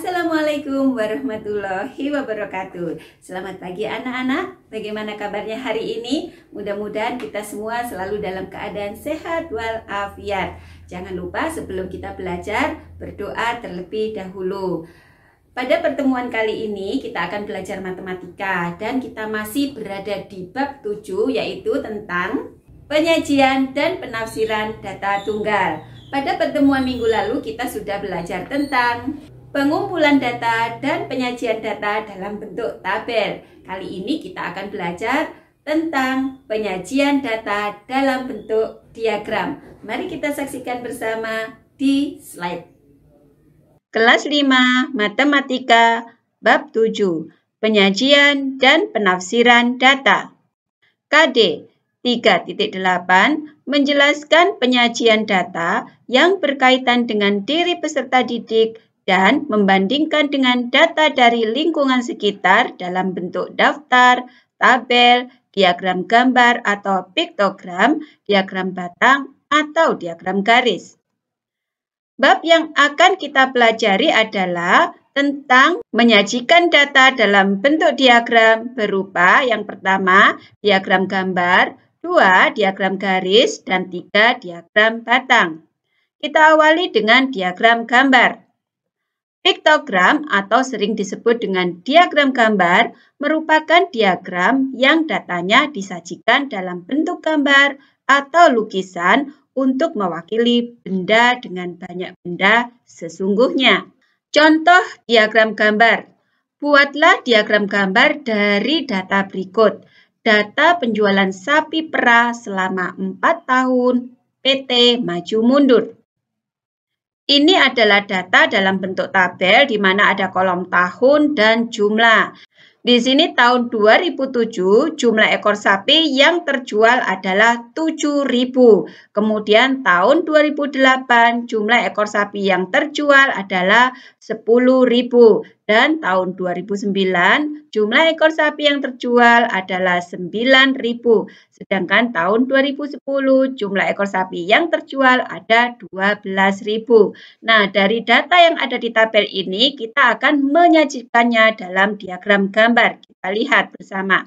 Assalamualaikum warahmatullahi wabarakatuh. Selamat pagi anak-anak. Bagaimana kabarnya hari ini? Mudah-mudahan kita semua selalu dalam keadaan sehat walafiat. Jangan lupa sebelum kita belajar, berdoa terlebih dahulu. Pada pertemuan kali ini kita akan belajar matematika dan kita masih berada di bab 7, yaitu tentang penyajian dan penafsiran data tunggal. Pada pertemuan minggu lalu kita sudah belajar tentang pengumpulan data dan penyajian data dalam bentuk tabel. Kali ini kita akan belajar tentang penyajian data dalam bentuk diagram. Mari kita saksikan bersama di slide. Kelas 5 Matematika Bab 7 Penyajian dan Penafsiran Data. KD 3.8 menjelaskan penyajian data yang berkaitan dengan diri peserta didik dan membandingkan dengan data dari lingkungan sekitar dalam bentuk daftar, tabel, diagram gambar atau piktogram, diagram batang, atau diagram garis. Bab yang akan kita pelajari adalah tentang menyajikan data dalam bentuk diagram berupa yang pertama, diagram gambar, 2, diagram garis, dan 3, diagram batang. Kita awali dengan diagram gambar. Piktogram atau sering disebut dengan diagram gambar merupakan diagram yang datanya disajikan dalam bentuk gambar atau lukisan untuk mewakili benda dengan banyak benda sesungguhnya. Contoh diagram gambar. Buatlah diagram gambar dari data berikut. Data penjualan sapi perah selama 4 tahun PT Maju Mundur. Ini adalah data dalam bentuk tabel di mana ada kolom tahun dan jumlah. Di sini tahun 2007 jumlah ekor sapi yang terjual adalah 7.000. Kemudian tahun 2008 jumlah ekor sapi yang terjual adalah 10.000. Dan tahun 2009 jumlah ekor sapi yang terjual adalah 9.000. Sedangkan tahun 2010 jumlah ekor sapi yang terjual ada 12.000. Nah, dari data yang ada di tabel ini kita akan menyajikannya dalam diagram gambar. Kita lihat bersama.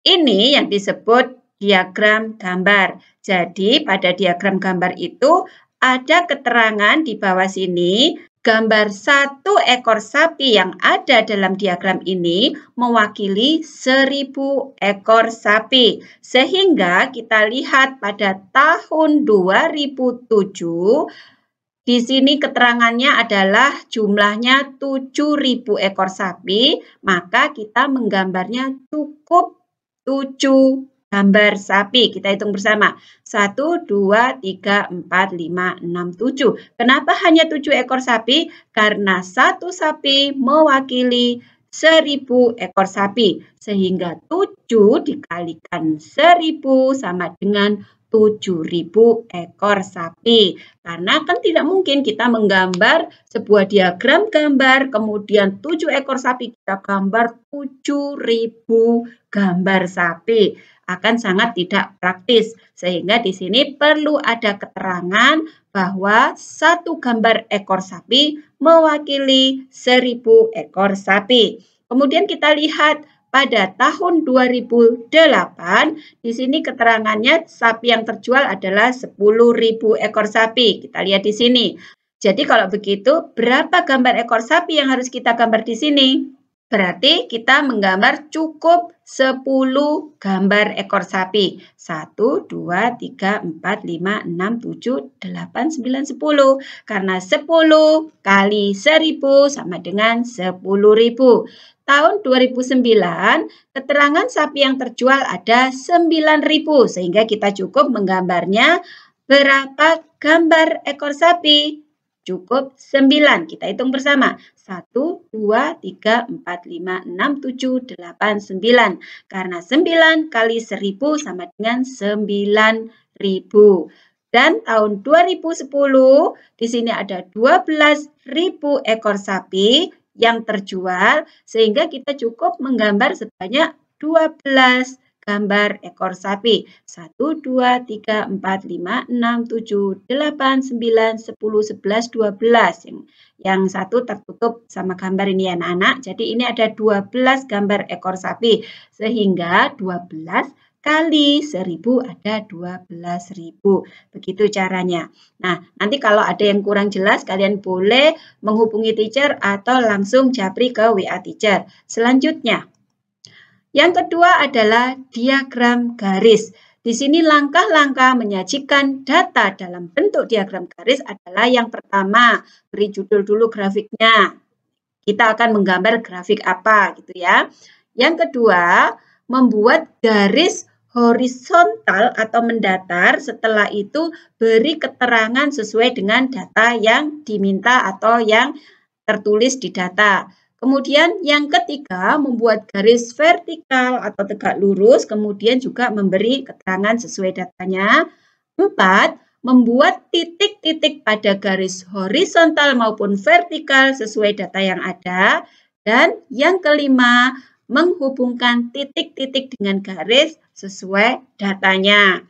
Ini yang disebut diagram gambar. Jadi pada diagram gambar itu ada keterangan di bawah sini. Gambar satu ekor sapi yang ada dalam diagram ini mewakili 1.000 ekor sapi. Sehingga kita lihat pada tahun 2007, di sini keterangannya adalah jumlahnya 7.000 ekor sapi, maka kita menggambarnya cukup 7 gambar sapi. Kita hitung bersama. 1, 2, 3, 4, 5, 6, 7. Kenapa hanya 7 ekor sapi? Karena satu sapi mewakili 1.000 ekor sapi. Sehingga 7 dikalikan 1.000 sama dengan 7.000 ekor sapi. Karena kan tidak mungkin kita menggambar sebuah diagram gambar, kemudian 7 ekor sapi kita gambar 7.000 gambar sapi. Akan sangat tidak praktis. Sehingga di sini perlu ada keterangan bahwa satu gambar ekor sapi mewakili 1.000 ekor sapi. Kemudian kita lihat pada tahun 2008, di sini keterangannya sapi yang terjual adalah 10.000 ekor sapi. Kita lihat di sini. Jadi kalau begitu, berapa gambar ekor sapi yang harus kita gambar di sini? Berarti kita menggambar cukup 10 gambar ekor sapi. 1, 2, 3, 4, 5, 6, 7, 8, 9, 10. Karena 10 kali 1.000 sama dengan 10.000. Tahun 2009, keterangan sapi yang terjual ada 9.000. Sehingga kita cukup menggambarnya berapa gambar ekor sapi? Cukup 9. Kita hitung bersama. 1, 2, 3, 4, 5, 6, 7, 8, 9. Karena 9 kali 1.000 sama dengan 9.000. Dan tahun 2010, di sini ada 12.000 ekor sapi yang terjual. Sehingga kita cukup menggambar sebanyak 12 gambar ekor sapi. 1, 2, 3, 4, 5, 6, 7, 8, 9, 10, 11, 12. Yang satu tertutup sama gambar ini ya anak-anak. Jadi ini ada 12 gambar ekor sapi. Sehingga 12 kali 1000 ada 12.000. Begitu caranya. Nah, nanti kalau ada yang kurang jelas, kalian boleh menghubungi teacher atau langsung japri ke WA teacher. Selanjutnya, yang kedua adalah diagram garis. Di sini langkah-langkah menyajikan data dalam bentuk diagram garis adalah yang pertama, beri judul dulu grafiknya. Kita akan menggambar grafik apa gitu ya. Yang kedua, membuat garis horizontal atau mendatar, setelah itu beri keterangan sesuai dengan data yang diminta atau yang tertulis di data. Kemudian yang ketiga, membuat garis vertikal atau tegak lurus, kemudian juga memberi keterangan sesuai datanya. 4, membuat titik-titik pada garis horizontal maupun vertikal sesuai data yang ada. Dan yang kelima, menghubungkan titik-titik dengan garis sesuai datanya.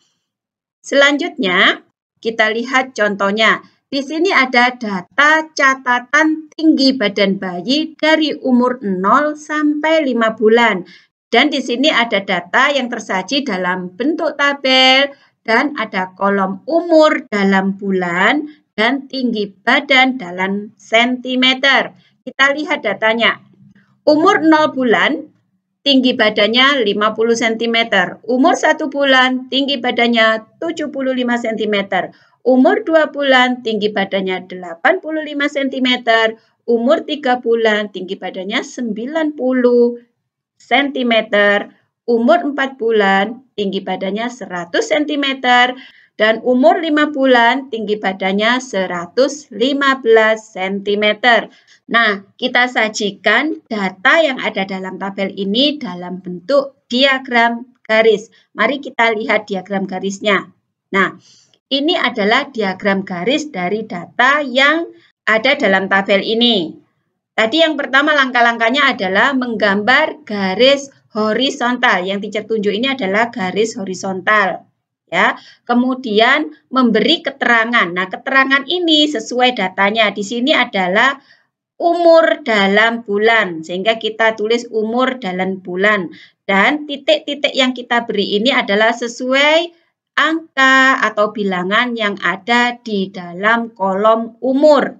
Selanjutnya, kita lihat contohnya. Di sini ada data catatan tinggi badan bayi dari umur 0 sampai 5 bulan. Dan di sini ada data yang tersaji dalam bentuk tabel dan ada kolom umur dalam bulan dan tinggi badan dalam sentimeter. Kita lihat datanya. Umur 0 bulan, tinggi badannya 50 cm. Umur 1 bulan, tinggi badannya 75 cm. Umur 2 bulan, tinggi badannya 85 cm. Umur 3 bulan, tinggi badannya 90 cm. Umur 4 bulan, tinggi badannya 100 cm. Dan umur 5 bulan, tinggi badannya 115 cm. Nah, kita sajikan data yang ada dalam tabel ini dalam bentuk diagram garis. Mari kita lihat diagram garisnya. Nah, ini adalah diagram garis dari data yang ada dalam tabel ini. Tadi yang pertama langkah-langkahnya adalah menggambar garis horizontal. Yang teacher tunjuk ini adalah garis horizontal. Ya, kemudian memberi keterangan. Nah, keterangan ini sesuai datanya. Di sini adalah umur dalam bulan, sehingga kita tulis umur dalam bulan. Dan titik-titik yang kita beri ini adalah sesuai angka atau bilangan yang ada di dalam kolom umur.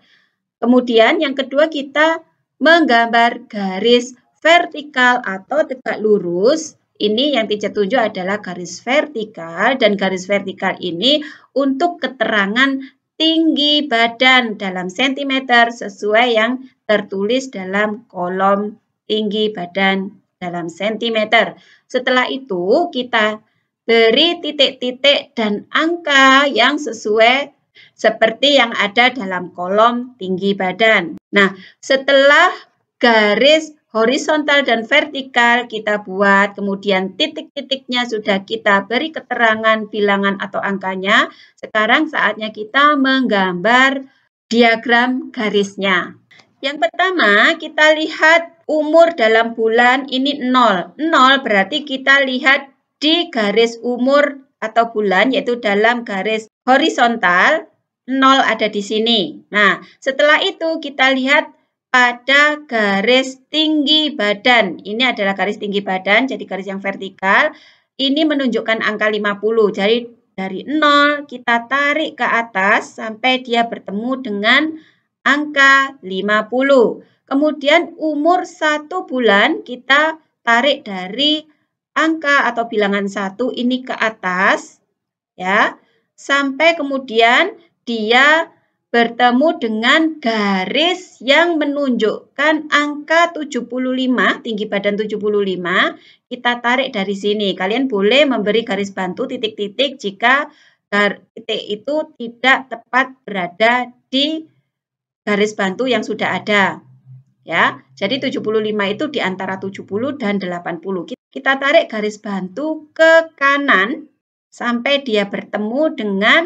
Kemudian yang kedua kita menggambar garis vertikal atau tegak lurus. Ini yang teacher tunjuk adalah garis vertikal, dan garis vertikal ini untuk keterangan tinggi badan dalam sentimeter sesuai yang tertulis dalam kolom tinggi badan dalam sentimeter. Setelah itu kita beri titik-titik dan angka yang sesuai seperti yang ada dalam kolom tinggi badan. Nah, setelah garis horizontal dan vertikal kita buat, kemudian titik-titiknya sudah kita beri keterangan bilangan atau angkanya. Sekarang saatnya kita menggambar diagram garisnya. Yang pertama kita lihat umur dalam bulan ini 0. 0 berarti kita lihat di garis umur atau bulan, yaitu dalam garis horizontal, 0 ada di sini. Nah, setelah itu kita lihat pada garis tinggi badan. Ini adalah garis tinggi badan, jadi garis yang vertikal. Ini menunjukkan angka 50. Jadi dari 0 kita tarik ke atas sampai dia bertemu dengan angka 50. Kemudian umur 1 bulan kita tarik dari angka atau bilangan 1 ini ke atas ya, sampai kemudian dia bertemu dengan garis yang menunjukkan angka 75, tinggi badan 75, kita tarik dari sini. Kalian boleh memberi garis bantu titik-titik jika titik itu tidak tepat berada di garis bantu yang sudah ada. Ya, jadi 75 itu di antara 70 dan 80. Kita tarik garis bantu ke kanan sampai dia bertemu dengan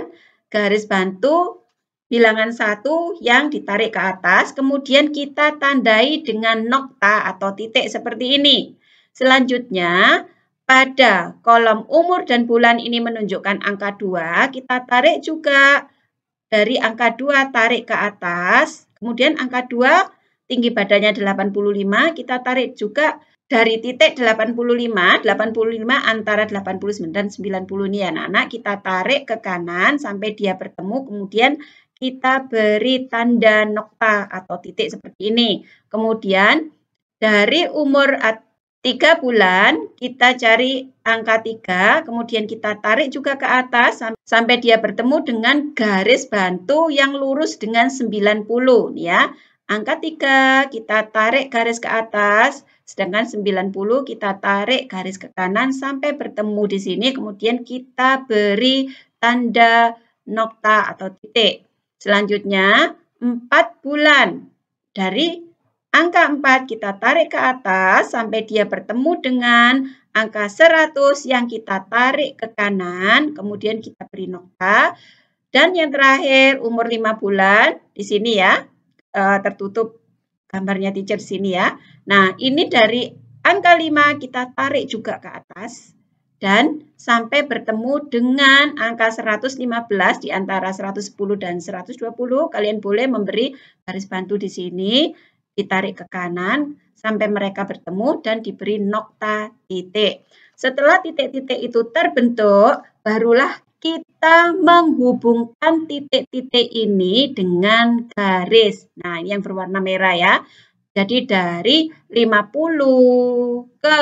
garis bantu bilangan 1 yang ditarik ke atas, kemudian kita tandai dengan nokta atau titik seperti ini. Selanjutnya, pada kolom umur dan bulan ini menunjukkan angka 2, kita tarik juga dari angka 2 tarik ke atas. Kemudian angka 2 tinggi badannya 85, kita tarik juga dari titik 85 antara 89 dan 90 nih anak-anak, kita tarik ke kanan sampai dia bertemu, kemudian kita beri tanda nokta atau titik seperti ini. Kemudian dari umur 3 bulan, kita cari angka 3, kemudian kita tarik juga ke atas sampai dia bertemu dengan garis bantu yang lurus dengan 90 ya. Angka 3 kita tarik garis ke atas, sedangkan 90 kita tarik garis ke kanan sampai bertemu di sini, kemudian kita beri tanda nokta atau titik. Selanjutnya 4 bulan. Dari angka 4 kita tarik ke atas sampai dia bertemu dengan angka 100 yang kita tarik ke kanan, kemudian kita beri nokta. Dan yang terakhir umur 5 bulan, di sini ya, tertutup gambarnya teacher di sini ya. Nah, ini dari angka 5 kita tarik juga ke atas dan sampai bertemu dengan angka 115 di antara 110 dan 120. Kalian boleh memberi garis bantu di sini, ditarik ke kanan sampai mereka bertemu dan diberi nokta titik. Setelah titik-titik itu terbentuk, barulah kita menghubungkan titik-titik ini dengan garis. Nah, ini yang berwarna merah ya. Jadi dari 50 ke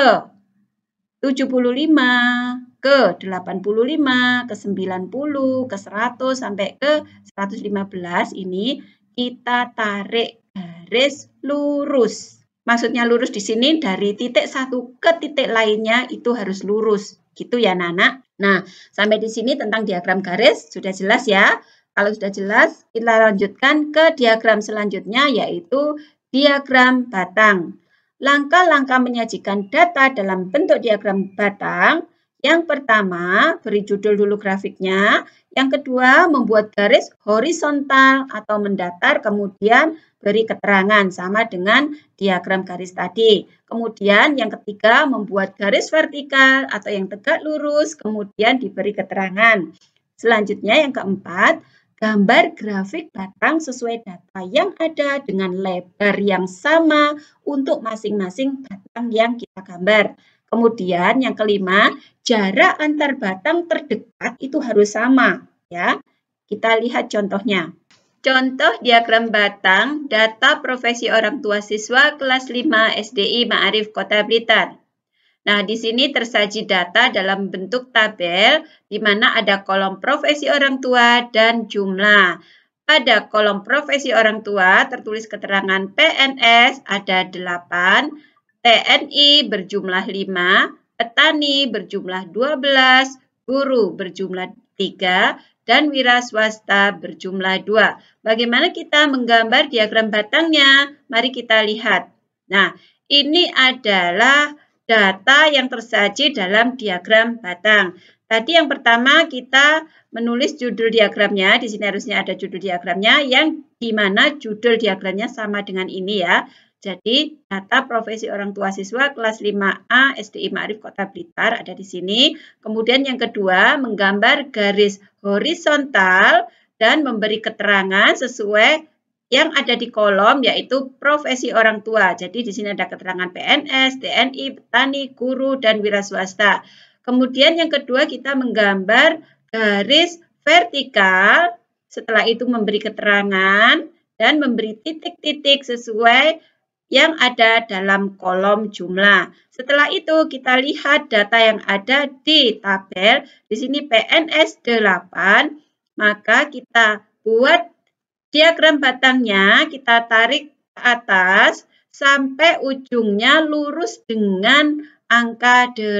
75, ke 85, ke 90, ke 100, sampai ke 115 ini kita tarik garis lurus. Maksudnya lurus di sini dari titik satu ke titik lainnya itu harus lurus. Gitu ya anak-anak. Nah, sampai di sini tentang diagram garis sudah jelas ya. Kalau sudah jelas, kita lanjutkan ke diagram selanjutnya yaitu diagram batang. Langkah-langkah menyajikan data dalam bentuk diagram batang. Yang pertama, beri judul dulu grafiknya. Yang kedua, membuat garis horizontal atau mendatar, kemudian beri keterangan sama dengan diagram garis tadi. Kemudian yang ketiga, membuat garis vertikal atau yang tegak lurus, kemudian diberi keterangan. Selanjutnya yang keempat, gambar grafik batang sesuai data yang ada dengan lebar yang sama untuk masing-masing batang yang kita gambar. Kemudian yang kelima, jarak antar batang terdekat itu harus sama ya. Kita lihat contohnya. Contoh diagram batang data profesi orang tua siswa kelas 5 SDI Ma'arif Kota Blitar. Nah, di sini tersaji data dalam bentuk tabel di mana ada kolom profesi orang tua dan jumlah. Pada kolom profesi orang tua tertulis keterangan PNS ada 8, TNI berjumlah 5, petani berjumlah 12, guru berjumlah 3, dan wira swasta berjumlah 2. Bagaimana kita menggambar diagram batangnya? Mari kita lihat. Nah, ini adalah data yang tersaji dalam diagram batang. Tadi yang pertama kita menulis judul diagramnya. Di sini harusnya ada judul diagramnya yang di mana judul diagramnya sama dengan ini ya. Jadi data profesi orang tua siswa kelas 5A SDI Ma'arif Kota Blitar ada di sini. Kemudian yang kedua menggambar garis horizontal dan memberi keterangan sesuai yang ada di kolom yaitu profesi orang tua. Jadi di sini ada keterangan PNS, TNI, petani, guru, dan wira swasta. Kemudian yang kedua kita menggambar garis vertikal. Setelah itu memberi keterangan dan memberi titik-titik sesuai yang ada dalam kolom jumlah. Setelah itu kita lihat data yang ada di tabel. Di sini PNS 8, maka kita buat diagram batangnya, kita tarik ke atas sampai ujungnya lurus dengan angka 8.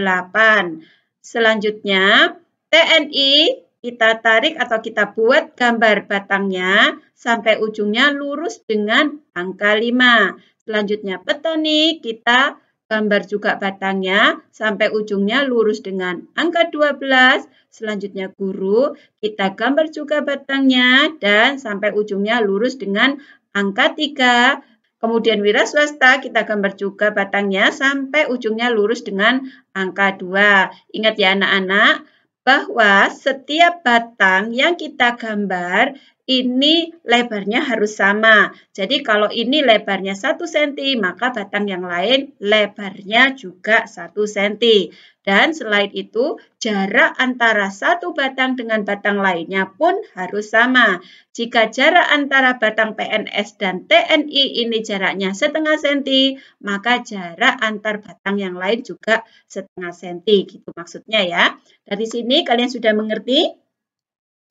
Selanjutnya TNI kita tarik atau kita buat gambar batangnya sampai ujungnya lurus dengan angka 5. Selanjutnya petani kita gambar juga batangnya sampai ujungnya lurus dengan angka 12. Selanjutnya guru kita gambar juga batangnya dan sampai ujungnya lurus dengan angka 3. Kemudian wira swasta kita gambar juga batangnya sampai ujungnya lurus dengan angka 2. Ingat ya anak-anak, bahwa setiap batang yang kita gambar ini lebarnya harus sama. Jadi kalau ini lebarnya 1 cm, maka batang yang lain lebarnya juga 1 cm. Dan selain itu, jarak antara satu batang dengan batang lainnya pun harus sama. Jika jarak antara batang PNS dan TNI ini jaraknya setengah senti, maka jarak antar batang yang lain juga setengah senti. Gitu maksudnya ya. Dari sini kalian sudah mengerti?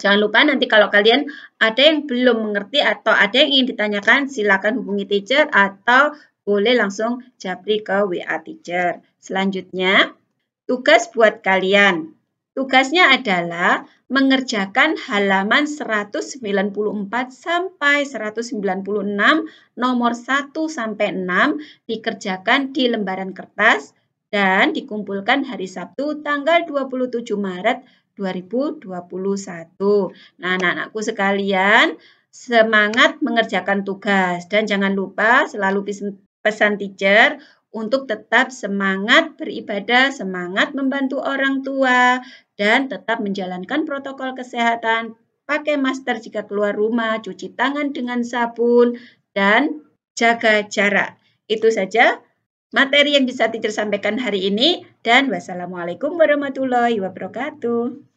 Jangan lupa nanti kalau kalian ada yang belum mengerti atau ada yang ingin ditanyakan, silakan hubungi teacher atau boleh langsung japri ke WA teacher. Selanjutnya, tugas buat kalian. Tugasnya adalah mengerjakan halaman 194 sampai 196 nomor 1 sampai 6 dikerjakan di lembaran kertas dan dikumpulkan hari Sabtu tanggal 27 Maret 2021. Nah, anak-anakku sekalian, semangat mengerjakan tugas dan jangan lupa selalu pesan teacher untuk tetap semangat beribadah, semangat membantu orang tua, dan tetap menjalankan protokol kesehatan, pakai masker jika keluar rumah, cuci tangan dengan sabun, dan jaga jarak. Itu saja materi yang bisa teacher sampaikan hari ini, dan wassalamualaikum warahmatullahi wabarakatuh.